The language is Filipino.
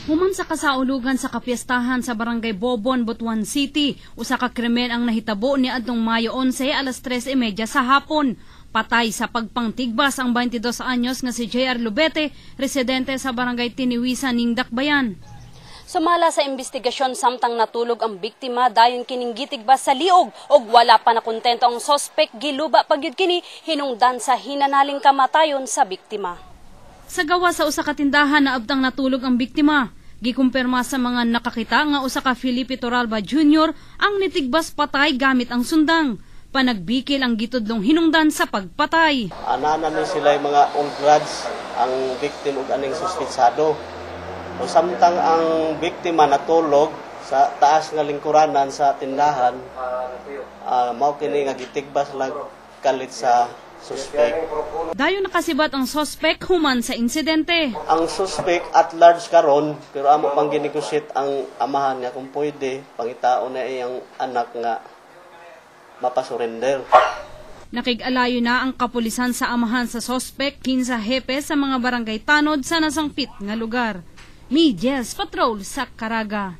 Human sa kasaulugan sa kapiestahan sa Barangay Bobon, Butuan City, usa ka krimen ang nahitabo ni adtong Mayo 11 alas 3:30 sa hapon. Patay sa pagpangtigbas ang 22 anyos nga si J.R. Lubete, residente sa Barangay Tiniwisan ning Dakbayan. Sumala sa investigasyon samtang natulog ang biktima dayon kining gitigbas sa liog ug wala pa nakontento ang sospek giluba pagyud kini hinungdan sa hinanaling kamatayon sa biktima. Sa gawa sa usa ka tindahan na abtang natulog ang biktima, gikumpirma sa mga nakakita nga usa ka Felipe Toralba Jr. ang nitigbas patay gamit ang sundang. Panagbikil ang gitudlong hinungdan sa pagpatay. Anana ni sila mga old grads ang victim ug aning suspitsado. O samtang ang biktima natulog sa taas nga lingkuranan sa tindahan, mao kini nga gitigbas lang kalit sa suspek. Dayon nakasibat ang suspek human sa insidente. Ang suspek at large karon pero amo pang ginegosyate ang amahan niya kung pwede pangitao na iyang anak nga mapasurrender. Nakig-alayo na ang kapulisan sa amahan sa suspek kinsa hepe sa mga barangay tanod sa nasangpit nga lugar. Medias Patrol sa Caraga.